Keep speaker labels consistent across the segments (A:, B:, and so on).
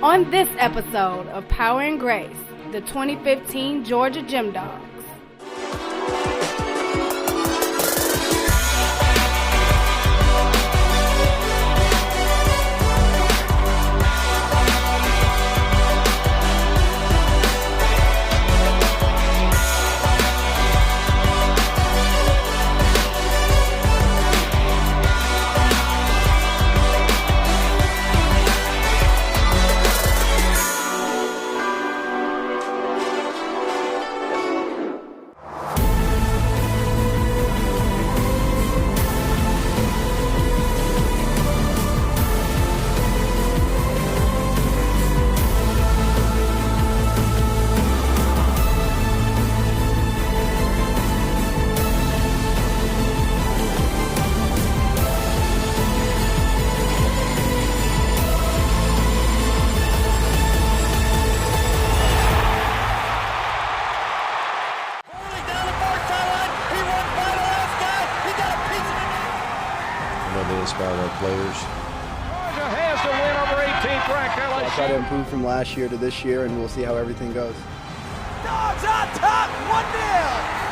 A: On this episode of Power and Grace, the 2015 Georgia Gymdogs.
B: By our players.
C: Georgia has the win over 18th ranked LSU.
B: I'll try to improve from last year to this year, and we'll see how everything goes.
D: Dogs on top, 1-0.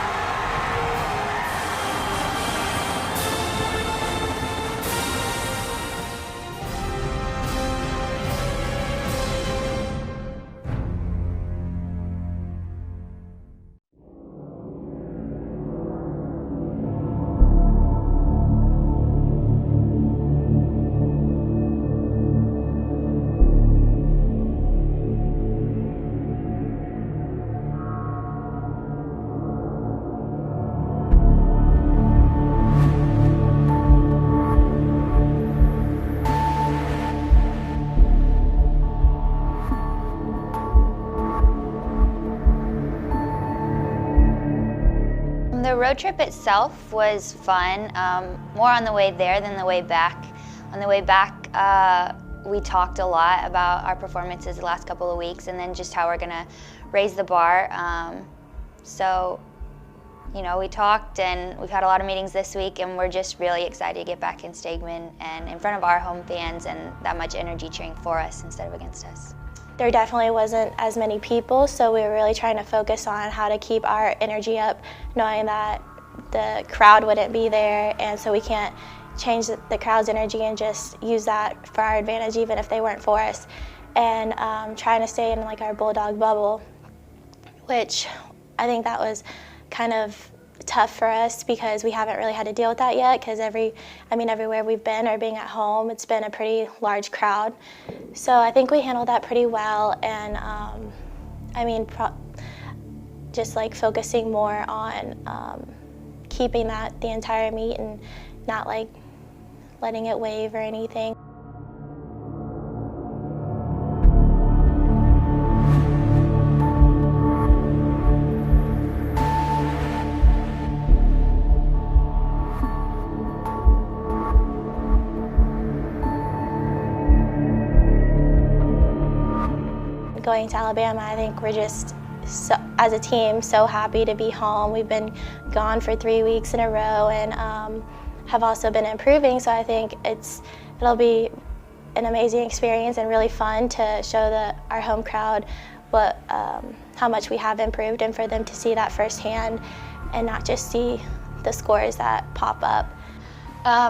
E: The road trip itself was fun, more on the way there than the way back. On the way back, we talked a lot about our performances the last couple of weeks and then just how we're gonna raise the bar. So, you know, we talked and we've had a lot of meetings this week and we're just really excited to get back in Stegman and in front of our home fans and that much energy cheering for us instead of against us.
F: There definitely wasn't as many people, so we were really trying to focus on how to keep our energy up, knowing that the crowd wouldn't be there, and so we can't change the crowd's energy and just use that for our advantage even if they weren't for us. And trying to stay in like our Bulldog bubble, which I think that was kind of tough for us because we haven't really had to deal with that yet because everywhere we've been or being at home, it's been a pretty large crowd. So I think we handled that pretty well, and just like focusing more on keeping that the entire meet and not like letting it wave or anything. Going to Alabama, I think we're just, as a team, so happy to be home. We've been gone for 3 weeks in a row and have also been improving, so I think it'll be an amazing experience and really fun to show our home crowd how much we have improved and for them to see that firsthand and not just see the scores that pop up.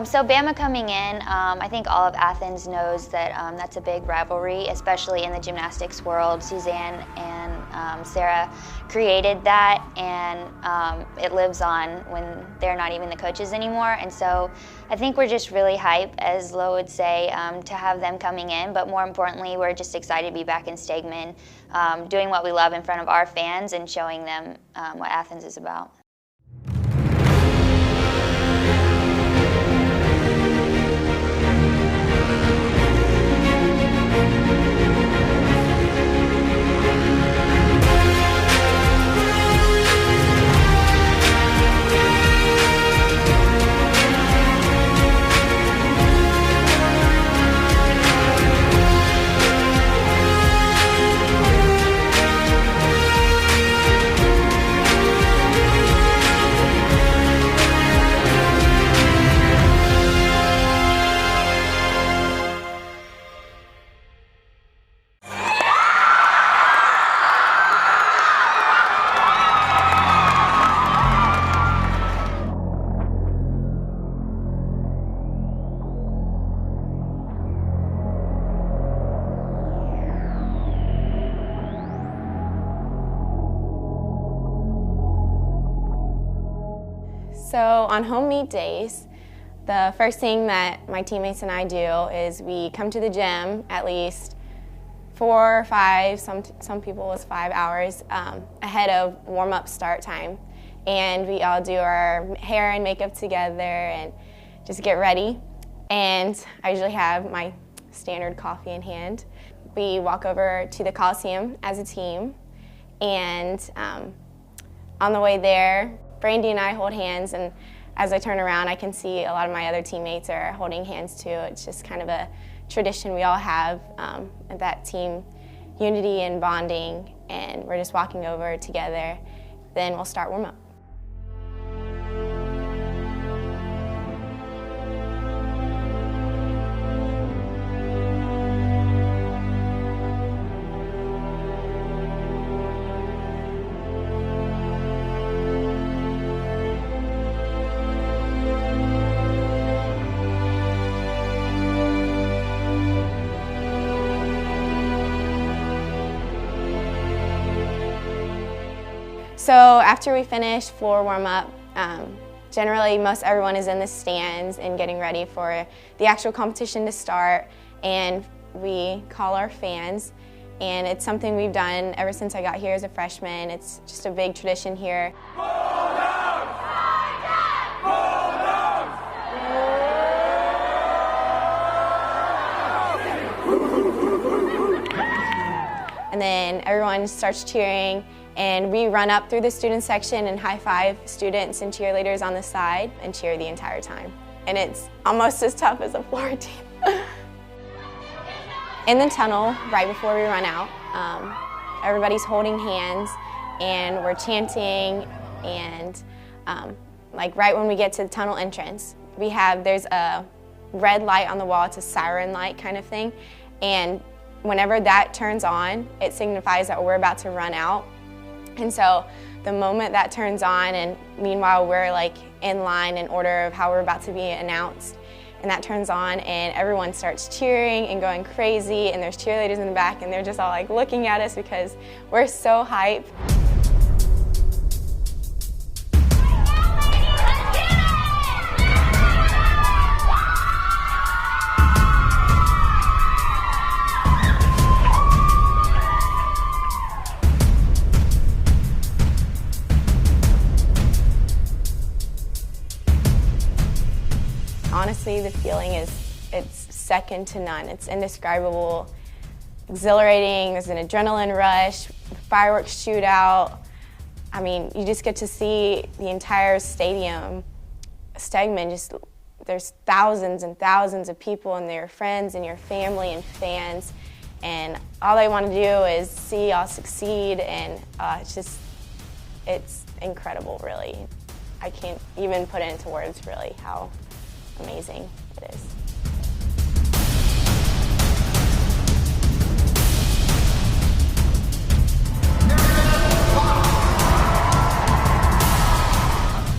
E: So Bama coming in, I think all of Athens knows that that's a big rivalry, especially in the gymnastics world. Suzanne and Sarah created that, and it lives on when they're not even the coaches anymore. And so I think we're just really hyped, as Lo would say, to have them coming in. But more importantly, we're just excited to be back in Stegman, doing what we love in front of our fans and showing them what Athens is about.
G: So on home meet days, the first thing that my teammates and I do is we come to the gym at least 4 or 5, some people was 5 hours ahead of warm-up start time. And we all do our hair and makeup together and just get ready. And I usually have my standard coffee in hand. We walk over to the Coliseum as a team, and on the way there, Brandy and I hold hands, and as I turn around, I can see a lot of my other teammates are holding hands too. It's just kind of a tradition we all have, that team unity and bonding, and we're just walking over together. Then we'll start warm-up. So after we finish floor warm-up, generally most everyone is in the stands and getting ready for the actual competition to start, and we call our fans, and it's something we've done ever since I got here as a freshman. It's just a big tradition here.
D: Bulldogs! Bulldogs!
G: And then everyone starts cheering, and we run up through the student section and high-five students and cheerleaders on the side and cheer the entire time. And it's almost as tough as a floor team. In the tunnel, right before we run out, everybody's holding hands and we're chanting, and like right when we get to the tunnel entrance, there's a red light on the wall. It's a siren light kind of thing, and whenever that turns on, it signifies that we're about to run out. And so the moment that turns on, and meanwhile we're like in line in order of how we're about to be announced, and that turns on and everyone starts cheering and going crazy, and there's cheerleaders in the back and they're just all like looking at us because we're so hyped. Honestly, the feeling it's second to none. It's indescribable, exhilarating. There's an adrenaline rush, fireworks shootout. I mean, you just get to see the entire stadium segment. There's thousands and thousands of people and their friends and your family and fans, and all they want to do is see y'all succeed, and it's incredible, really. I can't even put it into words, really, how amazing it is.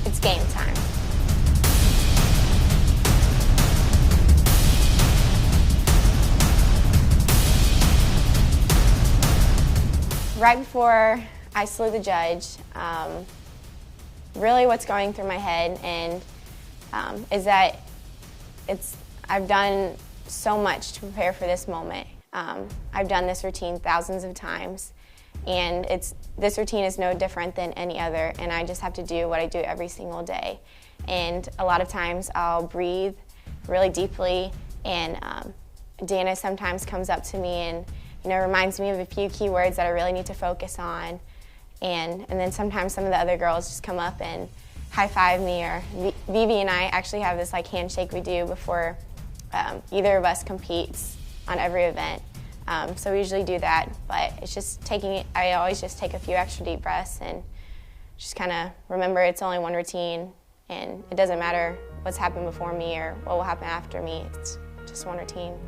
G: It's game time. Right before I salute the judge, really what's going through my head is that I've done so much to prepare for this moment. I've done this routine thousands of times, and this routine is no different than any other, and I just have to do what I do every single day. And a lot of times I'll breathe really deeply, and Dana sometimes comes up to me and reminds me of a few key words that I really need to focus on, and then sometimes some of the other girls just come up and high-five me, or Vivi and I actually have this like handshake we do before either of us competes on every event. So we usually do that, but it's just I always just take a few extra deep breaths and just kind of remember it's only one routine, and it doesn't matter what's happened before me or what will happen after me. It's just one routine.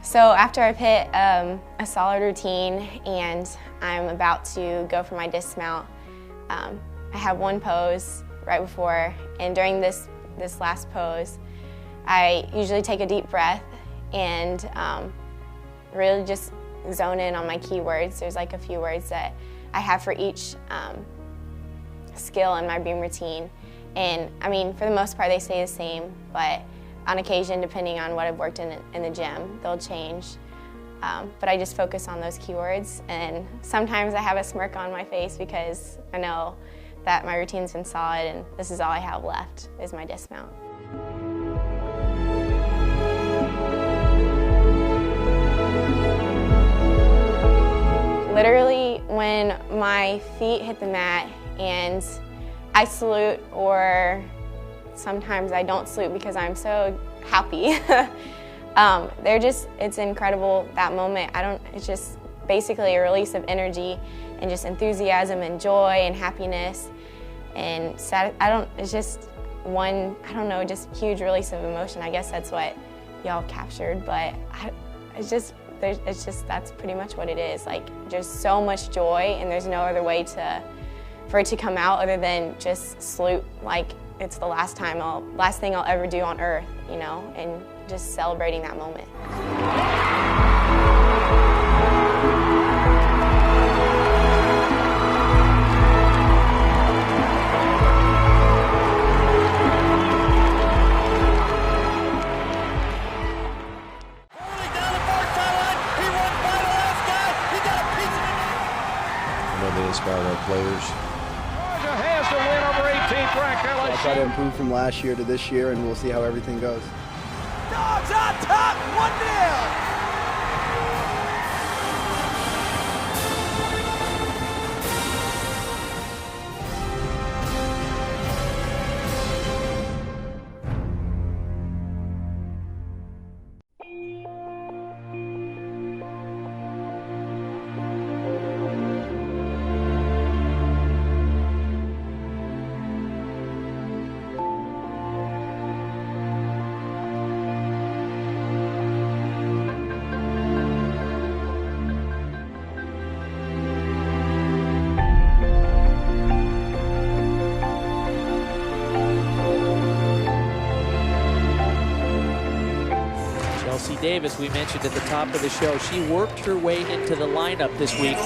G: So after I've hit a solid routine and I'm about to go for my dismount, I have one pose right before, and during this last pose, I usually take a deep breath and really just zone in on my keywords. There's like a few words that I have for each skill in my beam routine. And I mean, for the most part, they stay the same, but on occasion, depending on what I've worked in the gym, they'll change. But I just focus on those keywords, and sometimes I have a smirk on my face because I know that my routine's been solid and this is all I have left is my dismount. Literally, when my feet hit the mat and I salute, or sometimes I don't salute because I'm so happy. It's incredible, that moment. it's just basically a release of energy and just enthusiasm and joy and happiness. And it's just one, just huge release of emotion. I guess that's what y'all captured, but that's pretty much what it is. Like, just so much joy, and there's no other way for it to come out other than just salute, like it's the last thing I'll ever do on earth, and just celebrating that moment.
B: They inspire our players.
C: Georgia has the win over 18th ranked LSU.
B: I'll try to improve from last year to this year, and we'll see how everything goes.
D: Dogs on top, 1-0.
H: Davis, we mentioned at the top of the show, she worked her way into the lineup this week.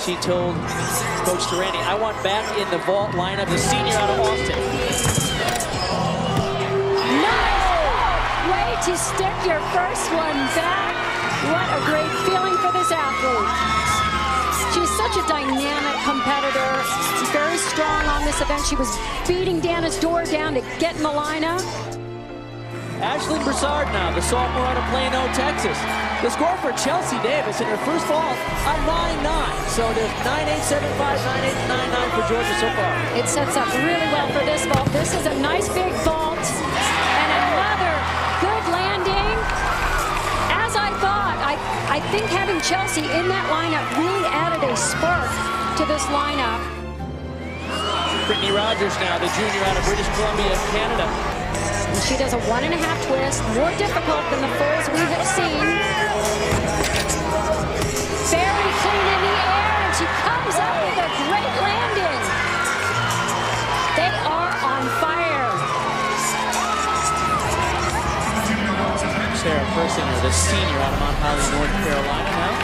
H: She told Coach Durrani, I want back in the vault lineup, the senior out of Austin.
I: Nice way to stick your first one back. What a great feeling for this athlete. She's such a dynamic competitor, very strong on this event. She was beating Dana's door down to get in the lineup.
H: Ashley Broussard now, the sophomore out of Plano, Texas. The score for Chelsea Davis in her first vault, a 9-9. So there's 9-8, 7-5, 9-8, 9-9 for Georgia so far.
I: It sets up really well for this vault. This is a nice big vault and another good landing. As I thought, I think having Chelsea in that lineup really added a spark to this lineup.
H: Brittany Rogers now, the junior out of British Columbia, Canada.
I: And she does a 1.5 twist, more difficult than the fulls we have seen. Very clean in the air, and she comes up with a great landing. They are on fire.
H: Sarah Persinger, the senior out of Mount Holly, North Carolina now.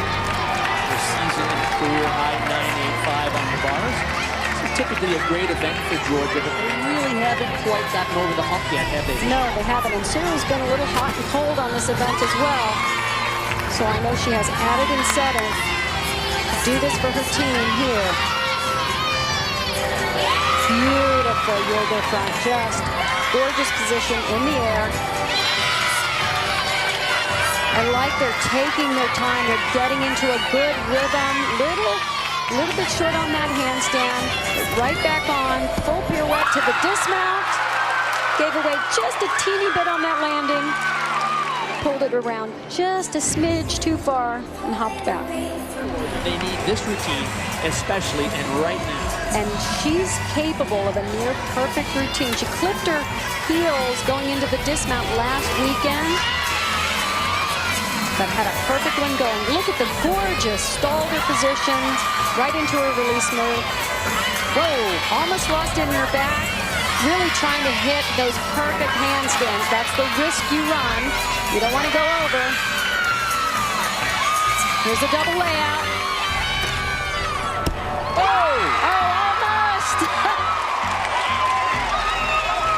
H: Her season career high 9.85 on the bars. Typically a great event for Georgia, but they really haven't quite gotten over the hump yet, have they?
I: No, they haven't. And Sarah's been a little hot and cold on this event as well. So I know she has added incentive to do this for her team here. Beautiful yoga front, just gorgeous position in the air. I like they're taking their time. They're getting into a good rhythm. A little bit short on that handstand, but right back on, full pirouette to the dismount, gave away just a teeny bit on that landing, pulled it around just a smidge too far, and hopped back.
H: They need this routine, especially, and right now.
I: And she's capable of a near perfect routine. She clipped her heels going into the dismount last weekend. but had a perfect one going. Look at the gorgeous stalder position, right into her release move. Whoa, almost lost it in her back. Really trying to hit those perfect handstands. That's the risk you run. You don't want to go over. Here's a double layout. Oh, almost.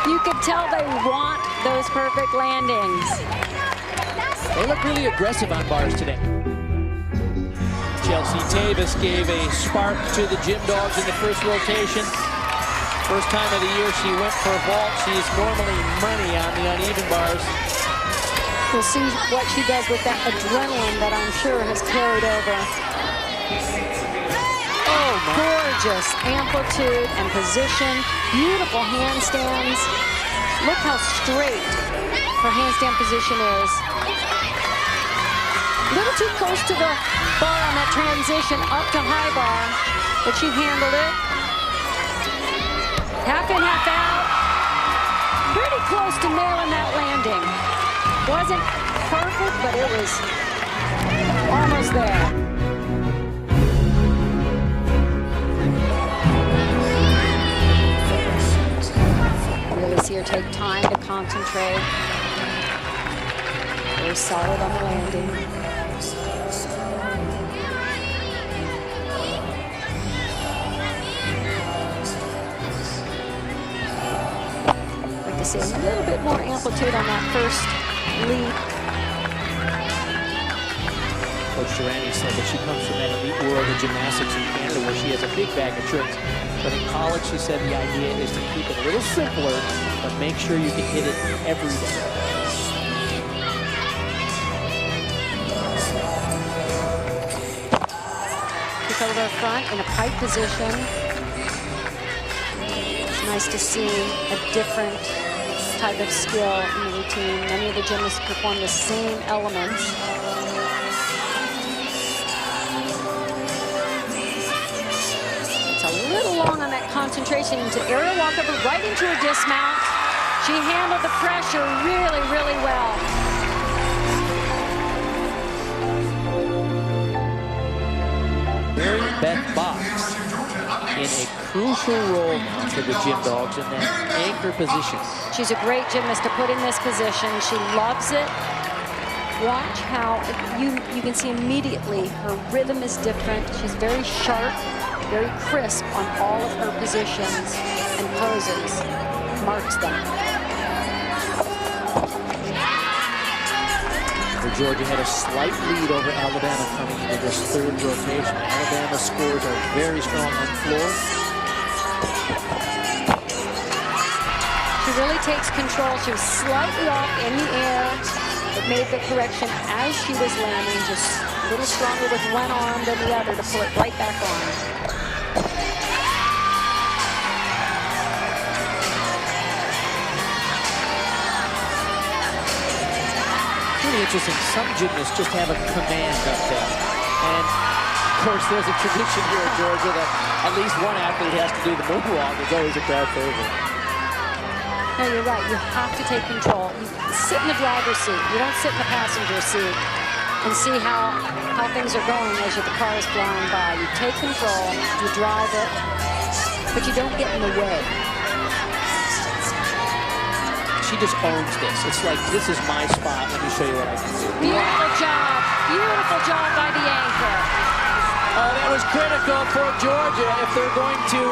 I: You could tell they want those perfect landings.
H: They look really aggressive on bars today. Chelsea Davis gave a spark to the Gymdogs in the first rotation. First time of the year she went for a vault. She's normally money on the uneven bars.
I: We'll see what she does with that adrenaline that I'm sure has carried over. Oh, gorgeous amplitude and position. Beautiful handstands. Look how straight her handstand position is. A little too close to the bar on that transition up to high bar, but she handled it. Half in, half out. Pretty close to nailing that landing. Wasn't perfect, but it was almost there. Really see her take time to concentrate. Very solid on the landing. To see a little bit more amplitude on that first leap.
H: Coach Durrani said that she comes from that elite world of gymnastics in Canada where she has a big bag of tricks. But in college, she said the idea is to keep it a little simpler, but make sure you can hit it every day.
I: Kick over front in a pike position. It's nice to see a different type of skill in the routine. Many of the gymnasts perform the same elements. It's a little long on that concentration into aerial walkover right into her dismount. She handled the pressure really, really well.
H: Mary Beth Box in a crucial role for the Gymdogs in that anchor position.
I: She's a great gymnast to put in this position. She loves it. Watch how you can see immediately her rhythm is different. She's very sharp, very crisp on all of her positions and poses. Marks them.
H: Georgia had a slight lead over Alabama coming into this third rotation. Alabama's scores are very strong on the floor.
I: She really takes control. She was slightly off in the air, but made the correction as she was landing, just a little stronger with one arm than the other to pull it right back on.
H: Really interesting. Some gymnasts just have a command up there. And of course, there's a tradition here in Georgia that at least one athlete has to do the moonwalk. It's always a crowd favorite.
I: No, you're right. You have to take control. You sit in the driver's seat. You don't sit in the passenger seat and see how things are going as the car is flying by. You take control, you drive it, but you don't get in the way.
H: She just owns this. It's like, this is my spot. Let me show you what I can do.
I: Beautiful job. Beautiful job by the anchor.
H: That was critical for Georgia if they're going to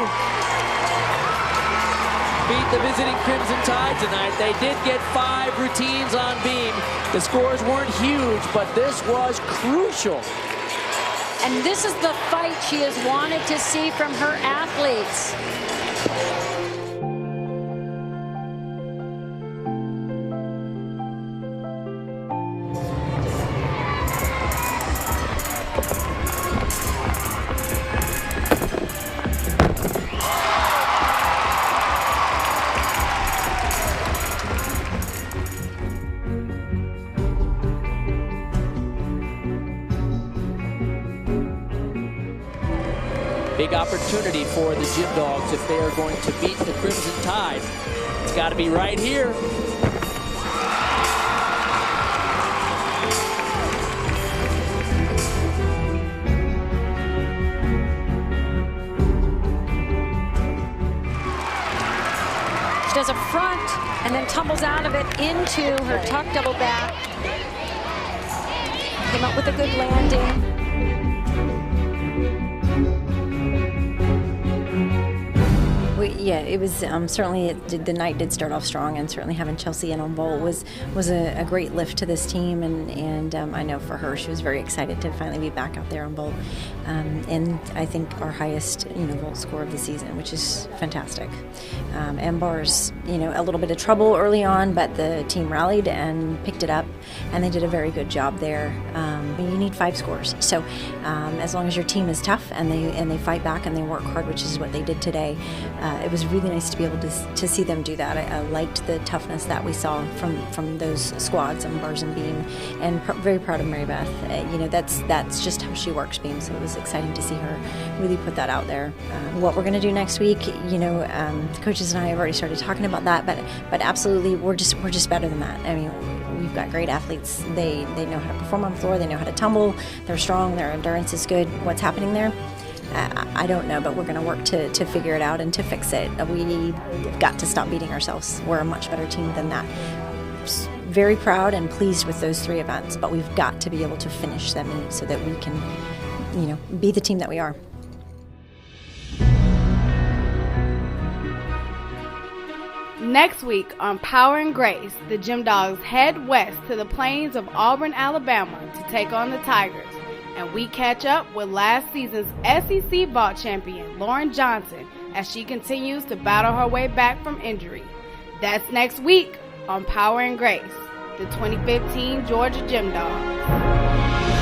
H: beat the visiting Crimson Tide tonight. They did get 5 routines on beam. The scores weren't huge, but this was crucial.
I: And this is the fight she has wanted to see from her athletes.
H: Big opportunity for the Gymdogs if they are going to beat the Crimson Tide. It's got to be right here.
I: does a front and then tumbles out of it into her tuck double back. Came up with a good landing.
J: Yeah, it was certainly the night did start off strong, and certainly having Chelsea in on bowl was a great lift to this team, and I know for her she was very excited to finally be back out there on bowl, and I think our highest vault score of the season, which is fantastic. And bars, a little bit of trouble early on, but the team rallied and picked it up, and they did a very good job there. You need 5 scores, so as long as your team is tough and they fight back and they work hard, which is what they did today. It was really nice to be able to see them do that. I liked the toughness that we saw from those squads on bars and beam, and very proud of Mary Beth. That's just how she works beam, so it was exciting to see her really put that out there. What we're going to do next week, coaches and I have already started talking about that, but absolutely we're just better than that. I mean, we've got great athletes. They know how to perform on the floor. They know how to tumble. They're strong. Their endurance is good. What's happening there? I don't know, but we're going to work to figure it out and to fix it. We've got to stop beating ourselves. We're a much better team than that. Very proud and pleased with those 3 events, but we've got to be able to finish them so that we can, be the team that we are.
A: Next week on Power and Grace, the Gymdogs head west to the plains of Auburn, Alabama to take on the Tigers. And we catch up with last season's SEC vault champion, Lauren Johnson, as she continues to battle her way back from injury. That's next week on Power and Grace, the 2015 Georgia Gymdogs.